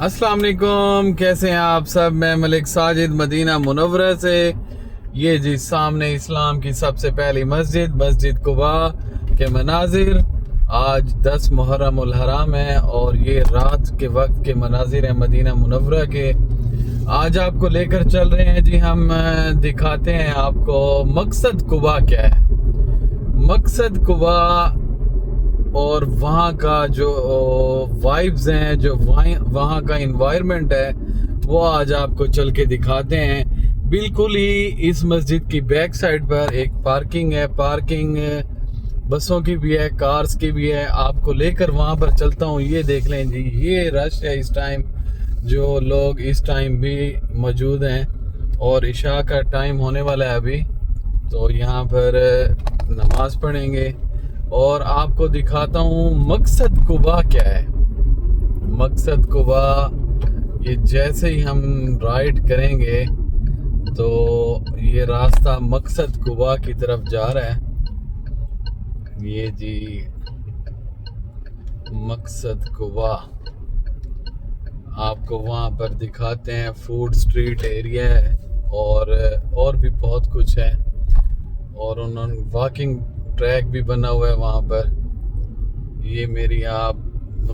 अस्सलाम वालेकुम, कैसे हैं आप सब। मैं मलिक साजिद मदीना मुनव्वरा से। ये जी सामने इस्लाम की सबसे पहली मस्जिद मस्जिद कुबा के मनाजिर। आज 10 मुहर्रम उल हराम है और ये रात के वक्त के मनाजिर हैं मदीना मुनव्वरा के। आज आपको लेकर चल रहे हैं जी हम, दिखाते हैं आपको मकसद कुबा क्या है। मकसद कुबा और वहाँ का जो वाइब्स हैं, जो वहाँ का इन्वायरमेंट है, वो आज आपको चल के दिखाते हैं। बिल्कुल ही इस मस्जिद की बैक साइड पर एक पार्किंग है। पार्किंग बसों की भी है, कार्स की भी है। आपको लेकर वहाँ पर चलता हूँ। ये देख लें जी, ये रश है इस टाइम, जो लोग इस टाइम भी मौजूद हैं और इशा का टाइम होने वाला है अभी, तो यहाँ पर नमाज पढ़ेंगे। और आपको दिखाता हूँ मकसद कुबा क्या है। मकसद कुबा, ये जैसे ही हम राइड करेंगे तो ये रास्ता मकसद कुबा की तरफ जा रहा है। ये जी मकसद कुबा आपको वहाँ पर दिखाते हैं। फूड स्ट्रीट एरिया है और भी बहुत कुछ है। और उन्होंने वॉकिंग ट्रैक भी बना हुआ है वहाँ पर। ये मेरी आप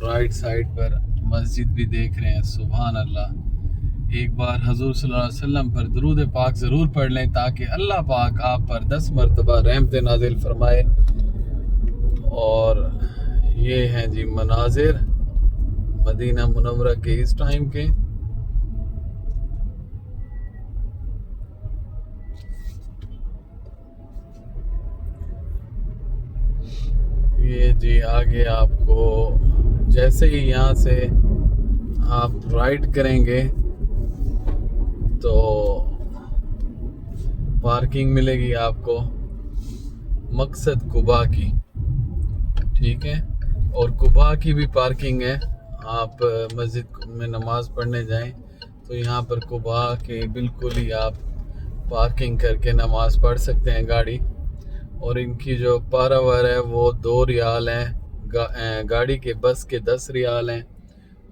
राइट साइड पर मस्जिद भी देख रहे हैं। सुभान अल्लाह। एक बार हजूर सल्लल्लाहु अलैहि वसल्लम पर दुरूद पाक ज़रूर पढ़ लें ताकि अल्लाह पाक आप पर 10 मरतबा रहमत नाजिल फरमाए। और ये हैं जी मनाजिर मदीना मुनव्वरा के इस टाइम के। ये जी आगे आपको जैसे ही यहाँ से आप राइड करेंगे तो पार्किंग मिलेगी आपको मकसद कुबा की, ठीक है। और कुबा की भी पार्किंग है। आप मस्जिद में नमाज पढ़ने जाएं तो यहाँ पर कुबा के बिल्कुल ही आप पार्किंग करके नमाज पढ़ सकते हैं गाड़ी। और इनकी जो पारावर है वो 2 रियाल हैं। गाड़ी के बस के 10 रियाल हैं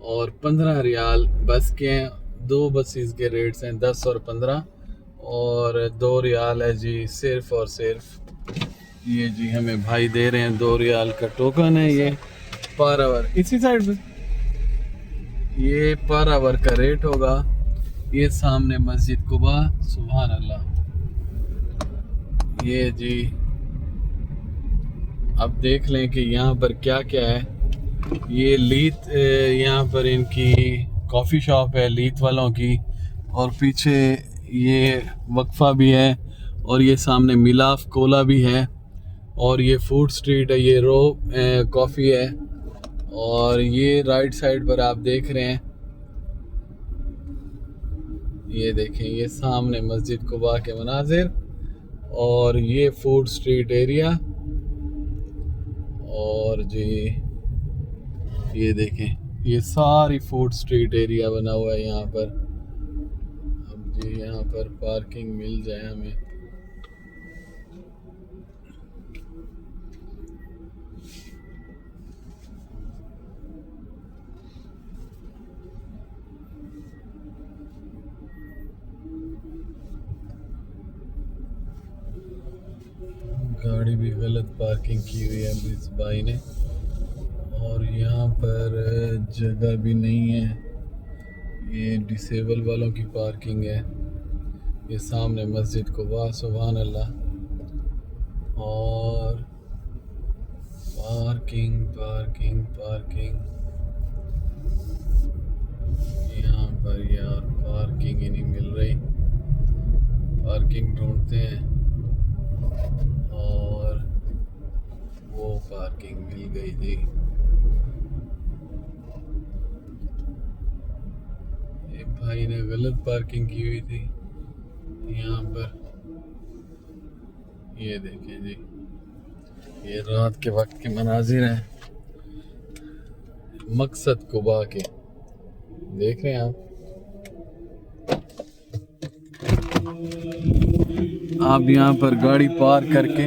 और 15 रियाल बस के हैं। 2 बसेस के रेट्स हैं 10 और 15, और 2 रियाल है जी सिर्फ और सिर्फ। ये जी हमें भाई दे रहे हैं 2 रियाल का टोकन है। ये पर आवर इसी साइड पे ये पर आवर का रेट होगा। ये सामने मस्जिद कुबा। सुभान अल्लाह। ये जी अब देख लें कि यहाँ पर क्या क्या है। ये लीत, यहाँ पर इनकी कॉफ़ी शॉप है लीत वालों की। और पीछे ये वक्फा भी है और ये सामने मिलाफ कोला भी है। और ये फूड स्ट्रीट है, ये रो कॉफ़ी है। और ये राइट साइड पर आप देख रहे हैं, ये देखें, ये सामने मस्जिद कुबा के मनाजिर और ये फूड स्ट्रीट एरिया। और जी ये देखें, ये सारी फूड स्ट्रीट एरिया बना हुआ है यहाँ पर। अब जी यहाँ पर पार्किंग मिल जाए हमें। गाड़ी भी गलत पार्किंग की हुई है इस भाई ने। और यहाँ पर जगह भी नहीं है, ये डिसेबल वालों की पार्किंग है। ये सामने मस्जिद कुबा। सुभान अल्लाह। और पार्किंग पार्किंग पार्किंग यहाँ पर यार पार्किंग ही नहीं मिल रही। पार्किंग ढूंढते हैं और वो पार्किंग मिल गई थी। एक भाई ने गलत पार्किंग की हुई थी यहाँ पर। ये देखें जी, ये रात के वक्त के मनाजिर हैं मकसद कुबा के। देख रहे हैं आप यहाँ पर गाड़ी पार्क करके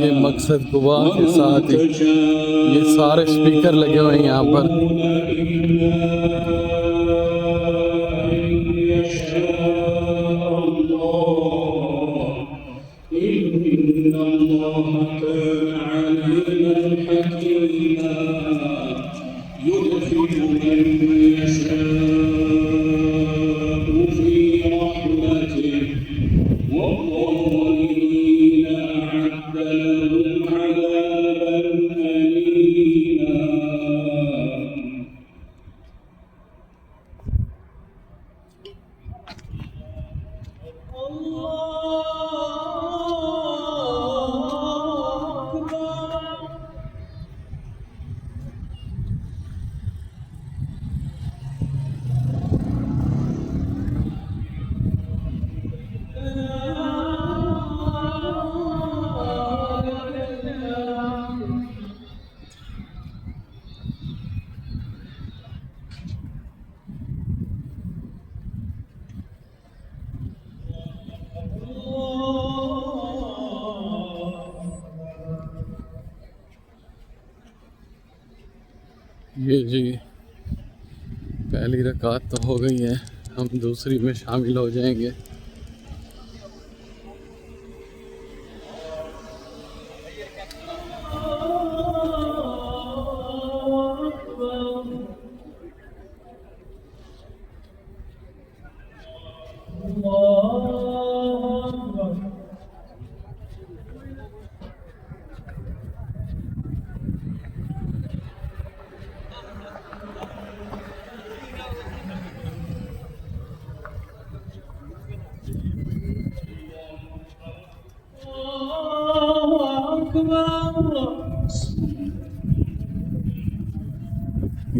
ये मकसद कुबा के साथ ही ये सारे स्पीकर लगे हुए हैं यहाँ पर। ये जी पहली रकात तो हो गई है, हम दूसरी में शामिल हो जाएंगे।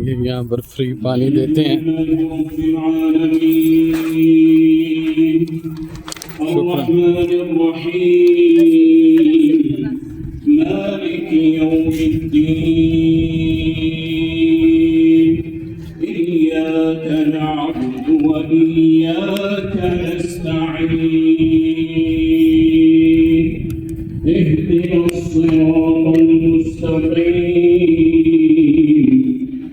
ये यहाँ पर फ्री पानी देते हैं। शुक्र।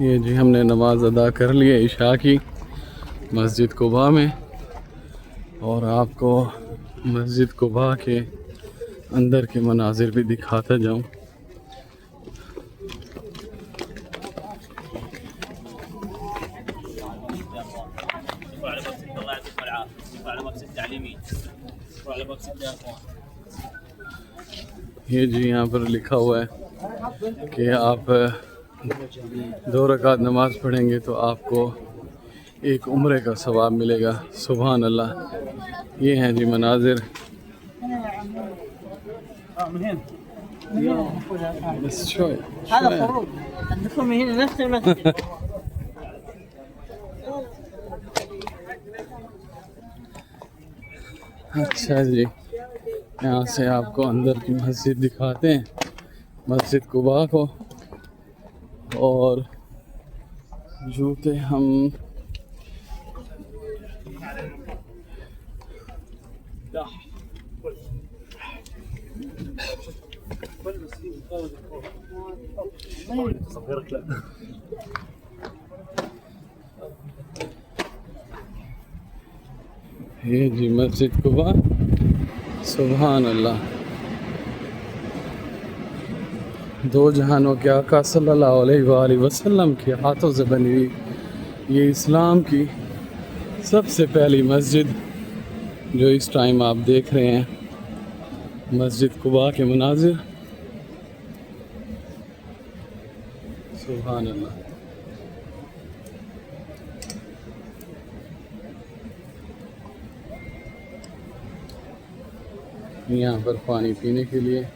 ये जी हमने नमाज अदा कर ली है इशा की मस्जिद कुबा में, और आपको मस्जिद कुबा के अंदर के मनाजिर भी दिखाता जाऊं। ये जी यहाँ पर लिखा हुआ है कि आप 2 रकात नमाज पढ़ेंगे तो आपको एक उम्रे का सवाब मिलेगा। सुभान अल्लाह। ये हैं जी मनाजिर। अच्छा जी, यहाँ से आपको अंदर की मस्जिद दिखाते हैं, मस्जिद कुबा को। और जूते हम ये जी मस्जिद कुबा। सुभान अल्लाह। दो जहानों के आका सल्लल्लाहु अलैहि वसल्लम के हाथों से बनी हुई ये इस्लाम की सबसे पहली मस्जिद जो इस टाइम आप देख रहे हैं, मस्जिद कुबा के मनाजिर। सुभान अल्लाह। यहाँ पर पानी पीने के लिए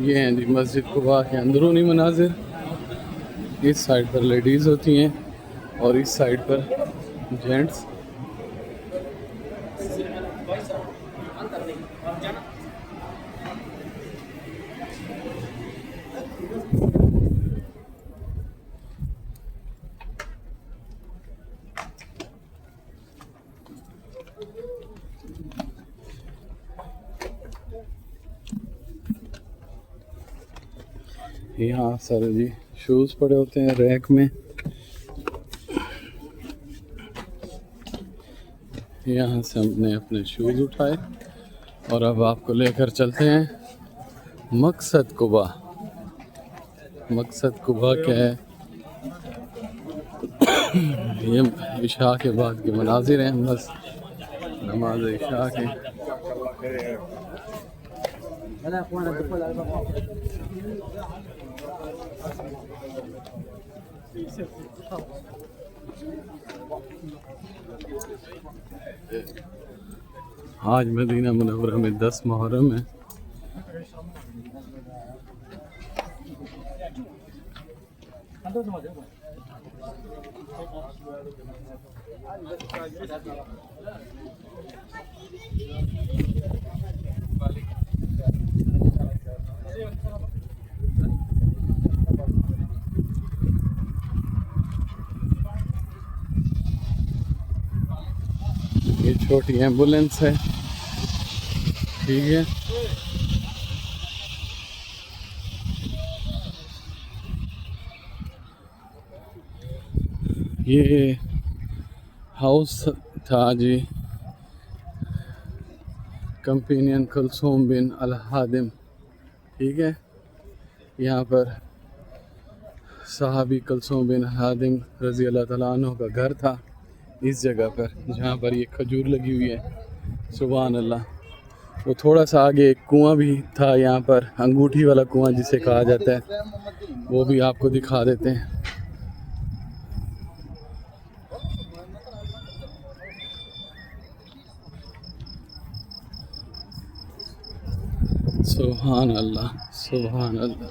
ये हैं जी मस्जिद कुबा के अंदरूनी मनाजिर। इस साइड पर लेडीज़ होती हैं और इस साइड पर जेंट्स। यहाँ सर जी शूज़ पड़े होते हैं रैक में। यहाँ से हमने अपने शूज़ उठाए और अब आपको लेकर चलते हैं मकसद कुबा। मकसद कुबा क्या है? ये इशा के बाद के मनाजिर हैं, बस नमाज इशा के। आज मदीना मुनव्वरा में 10 मुहर्रम है। ये छोटी एम्बुलेंस है, ठीक है। ये हाउस था जी कंपेनियन कुलसूम बिन अल हादिम, ठीक है। यहाँ पर सहाबी कुलसूम बिन हादिम रज़ी अल्लाह तआला अन्हु का घर था इस जगह पर, जहाँ पर ये खजूर लगी हुई है। सुभान अल्लाह। वो थोड़ा सा आगे एक कुआं भी था यहाँ पर, अंगूठी वाला कुआं जिसे कहा जाता है, वो भी आपको दिखा देते हैं। सुभान अल्लाह, सुभान अल्लाह।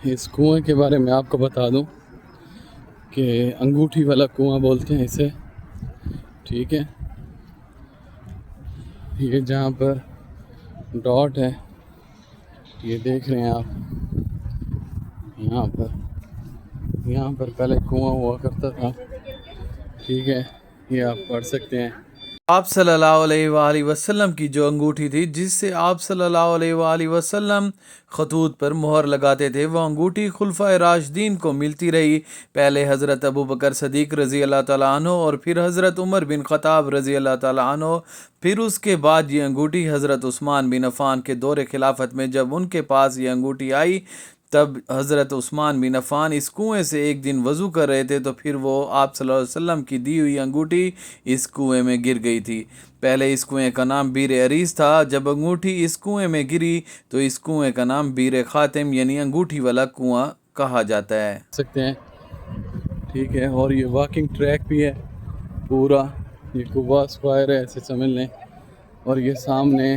इस कुएं के बारे में आपको बता दूं कि अंगूठी वाला कुआं बोलते हैं इसे, ठीक है। ये जहाँ पर डॉट है, ये देख रहे हैं आप, यहाँ पर पहले कुआं हुआ करता था, ठीक है। ये आप पढ़ सकते हैं। आप सल्लल्लाहु अलैहि वसल्लम की जो अंगूठी थी, जिससे आप सल्लल्लाहु अलैहि वसल्लम खतूत पर मोहर लगाते थे, वो अंगूठी खुलफाए राशिदीन को मिलती रही। पहले हज़रत अबू बकर सदीक रज़ी अल्लाह ताला अन्हु और फिर हज़रत उमर बिन ख़त्ताब रज़ी अल्लाह ताला अन्हु। फिर उसके बाद ये अंगूठी हज़रत उस्मान बिन अफ़ान के दौरे खिलाफत में जब उनके पास ये अंगूठी आई, तब हज़रत उस्मान बिन अफ़ान इस कुएं से एक दिन वज़ू कर रहे थे, तो फिर वो आप सल्लल्लाहु अलैहि वसल्लम की दी हुई अंगूठी इस कुएं में गिर गई थी। पहले इस कुएं का नाम बीर अरीस था। जब अंगूठी इस कुएं में गिरी तो इस कुएं का नाम बीर ख़ातिम यानी अंगूठी वाला कुआं कहा जाता है, सकते हैं, ठीक है। और ये वॉकिंग ट्रैक भी है पूरा, ये कुबा स्क्वायर है ऐसे समझ लें। और ये सामने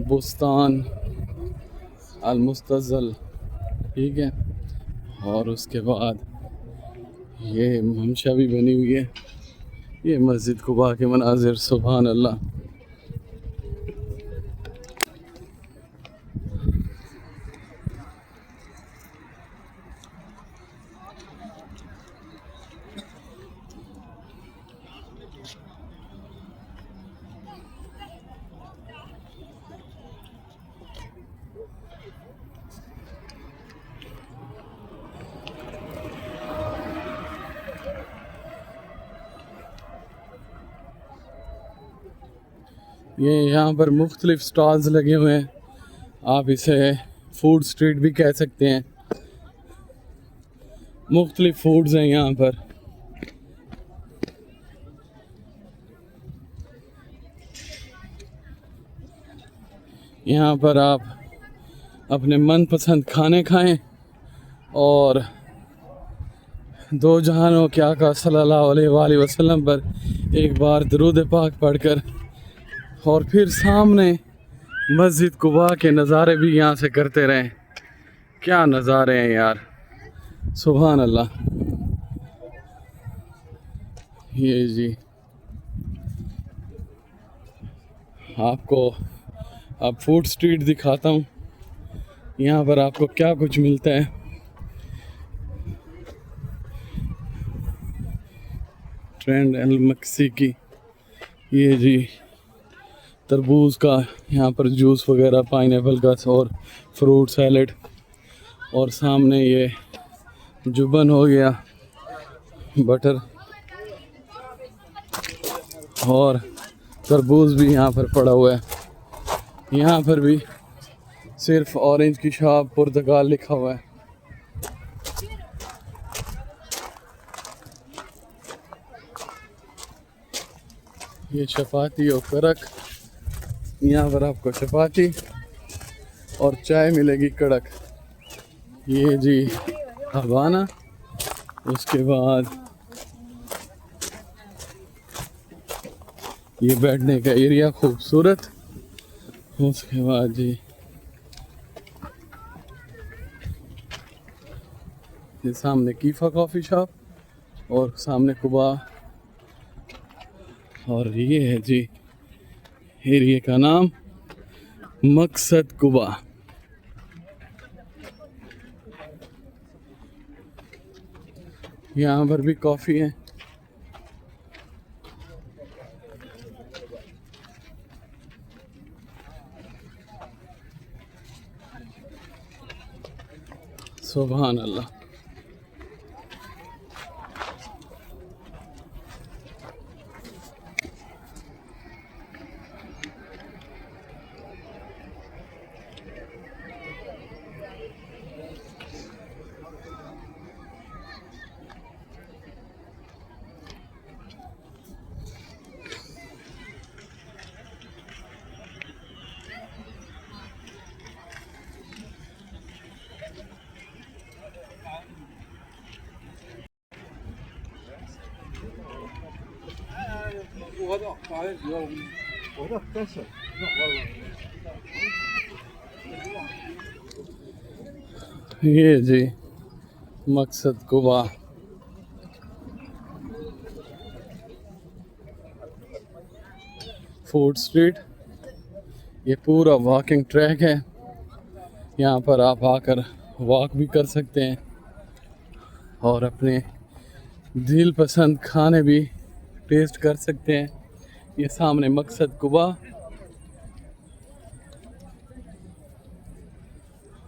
बुस्तान अल मुस्तज़ल, ठीक है। और उसके बाद ये ममशा भी बनी हुई है। ये मस्जिद कुबा के मनाजिर, सुभान अल्लाह। ये यहाँ पर मुख्तलिफ स्टॉल्स लगे हुए हैं, आप इसे फूड स्ट्रीट भी कह सकते हैं। मुख्तलिफ फूड्स हैं यहाँ पर। यहाँ पर आप अपने मनपसंद खाने खाएं और दो जहानों के आका सल्लल्लाहु अलैहि वसल्लम पर एक बार दरूद पाक पढ़कर और फिर सामने मस्जिद कुबा के नज़ारे भी यहाँ से करते रहें। क्या नज़ारे हैं यार, सुभान अल्लाह। ये जी आपको अब फूड स्ट्रीट दिखाता हूँ, यहाँ पर आपको क्या कुछ मिलता है। ट्रेंड एल मक्सी की, ये जी तरबूज का यहाँ पर जूस वगैरह, पाइनएप्पल का और फ्रूट सैलेड, और सामने ये जुबन हो गया, बटर, और तरबूज भी यहाँ पर पड़ा हुआ है। यहाँ पर भी सिर्फ ऑरेंज की शॉप पुर्तगाल लिखा हुआ है। ये चपाती और कड़क, यहाँ पर आपको चपाती और चाय मिलेगी कड़क। ये जी हवाना, उसके बाद ये बैठने का एरिया खूबसूरत, उसके बाद जी ये सामने कीफा कॉफ़ी शॉप और सामने कुबा, और ये है जी एरिया का नाम मकसद कुबा। यहाँ पर भी कॉफ़ी है। सुभान अल्लाह। ये जी मकसद कुबा। फूड स्ट्रीट, ये पूरा वॉकिंग ट्रैक है। यहाँ पर आप आकर वॉक भी कर सकते हैं और अपने दिल पसंद खाने भी टेस्ट कर सकते हैं। ये सामने मकसद कुबा,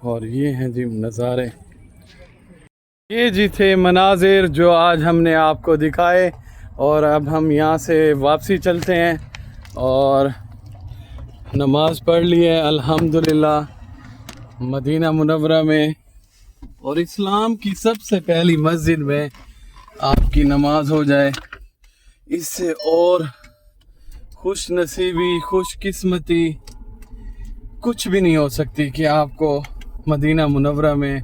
और ये हैं जी नज़ारे। ये जी थे मनाजिर जो आज हमने आपको दिखाए, और अब हम यहाँ से वापसी चलते हैं और नमाज़ पढ़ ली है अल्हम्दुलिल्लाह मदीना मुनव्वरा में, और इस्लाम की सबसे पहली मस्जिद में आपकी नमाज हो जाए। इससे और खुश नसीबी, खुशकिस्मती कुछ भी नहीं हो सकती कि आपको मदीना मुनव्वरा में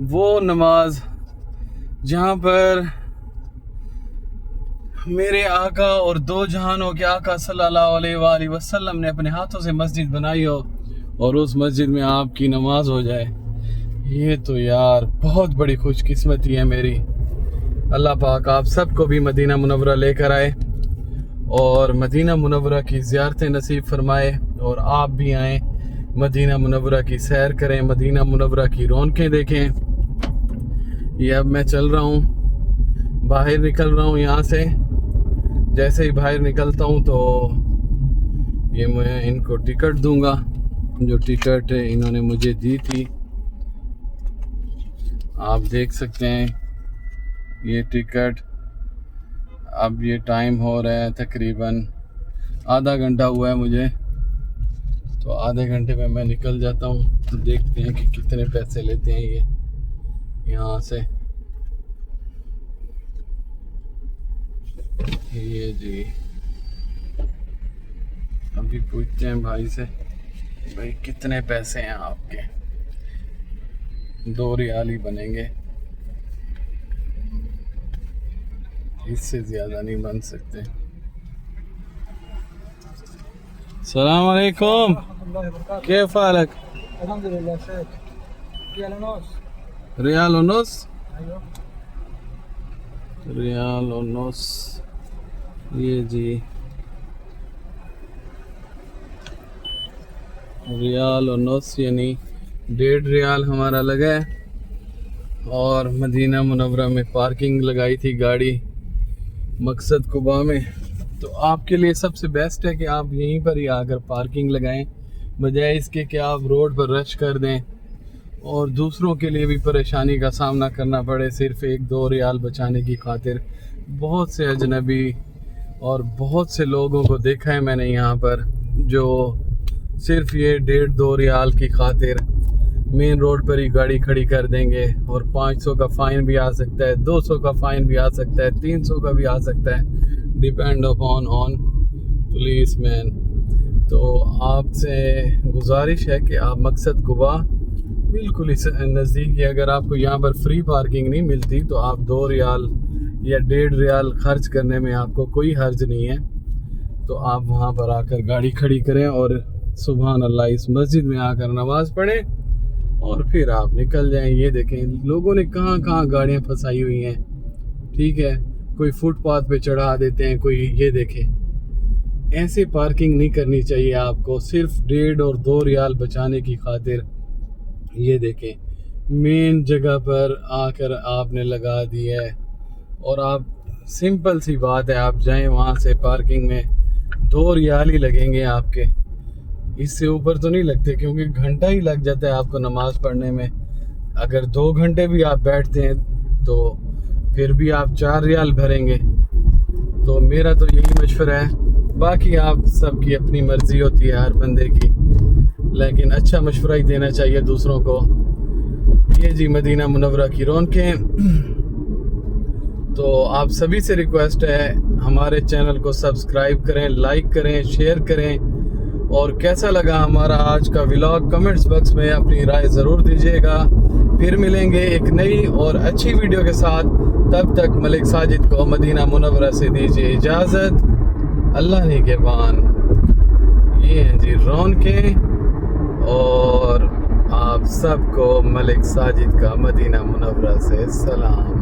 वो नमाज जहाँ पर मेरे आका और दो जहानों के आका सल्लल्लाहु अलैहि वसल्लम ने अपने हाथों से मस्जिद बनाई हो, और उस मस्जिद में आपकी नमाज हो जाए, ये तो यार बहुत बड़ी खुशकिस्मती है मेरी। अल्लाह पाक आप सबको भी मदीना मुनव्वरा लेकर आए और मदीना मुनव्वरा की ज़ियारतें नसीब फरमाए, और आप भी आएँ, मदीना मुनव्वरा की सैर करें, मदीना मुनव्वरा की रौनकें देखें। ये अब मैं चल रहा हूँ, बाहर निकल रहा हूँ यहाँ से। जैसे ही बाहर निकलता हूँ तो ये मैं इनको टिकट दूंगा, जो टिकट इन्होंने मुझे दी थी, आप देख सकते हैं ये टिकट। अब ये टाइम हो रहा है तकरीबन आधा घंटा हुआ है मुझे, तो आधे घंटे में मैं निकल जाता हूँ। तो देखते हैं कि कितने पैसे लेते हैं ये यहाँ से। ये जी अभी पूछते हैं भाई से, भाई कितने पैसे हैं आपके। 2 रियाल ही बनेंगे, इससे ज़्यादा नहीं बन सकते। सलाम अलैकुम, कैफ हालक? अल्हम्दुलिल्लाह शेख। रियाल उनस, अय्यो। रियाल उनस, ये जी रियाल उनस यानी 1.5 रियाल हमारा लगा है। और मदीना मुनव्वरा में पार्किंग लगाई थी गाड़ी मकसद कुबा में। तो आपके लिए सबसे बेस्ट है कि आप यहीं पर ही आकर पार्किंग लगाएं, बजाय इसके कि आप रोड पर रश कर दें और दूसरों के लिए भी परेशानी का सामना करना पड़े सिर्फ 1-2 रियाल बचाने की खातिर। बहुत से अजनबी और बहुत से लोगों को देखा है मैंने यहाँ पर, जो सिर्फ ये 1.5-2 रियाल की खातिर मेन रोड पर ही गाड़ी खड़ी कर देंगे और 500 का फ़ाइन भी आ सकता है, 200 का फ़ाइन भी आ सकता है, 300 का भी आ सकता है, depend upon on police man. तो आपसे गुजारिश है कि आप मकसद कुबा बिल्कुल इस नज़दीक है। अगर आपको यहाँ पर फ्री पार्किंग नहीं मिलती तो आप 2 रियाल या 1.5 रियाल खर्च करने में आपको कोई हर्ज नहीं है। तो आप वहाँ पर आकर गाड़ी खड़ी करें और सुबहान अल्लाह इस मस्जिद में आकर नमाज़ पढ़ें और फिर आप निकल जाएं। ये देखें लोगों ने कहाँ कहाँ गाड़ियाँ फंसाई हुई हैं, ठीक है, कोई फुटपाथ पे चढ़ा देते हैं, कोई ये देखें। ऐसे पार्किंग नहीं करनी चाहिए आपको, सिर्फ 1.5 और 2 रियाल बचाने की खातिर। ये देखें मेन जगह पर आकर आपने लगा दी है और आप सिंपल सी बात है, आप जाएं वहाँ से पार्किंग में 2 रियाल ही लगेंगे आपके, इससे ऊपर तो नहीं लगते, क्योंकि घंटा ही लग जाता है आपको नमाज़ पढ़ने में। अगर 2 घंटे भी आप बैठते हैं तो फिर भी आप 4 रियाल भरेंगे। तो मेरा तो यही मशवरा है, बाकी आप सबकी अपनी मर्ज़ी होती है हर बंदे की, लेकिन अच्छा मशवरा ही देना चाहिए दूसरों को। ये जी मदीना मुनव्वरा की रौनकें। तो आप सभी से रिक्वेस्ट है हमारे चैनल को सब्सक्राइब करें, लाइक करें, शेयर करें। और कैसा लगा हमारा आज का व्लॉग कमेंट्स बॉक्स में अपनी राय ज़रूर दीजिएगा। फिर मिलेंगे एक नई और अच्छी वीडियो के साथ, तब तक मलिक साजिद को मदीना मुनव्वरा से दीजिए इजाज़त। अल्लाह निगहबान। ये हैं जी रौनकें और आप सबको मलिक साजिद का मदीना मुनव्वरा से सलाम।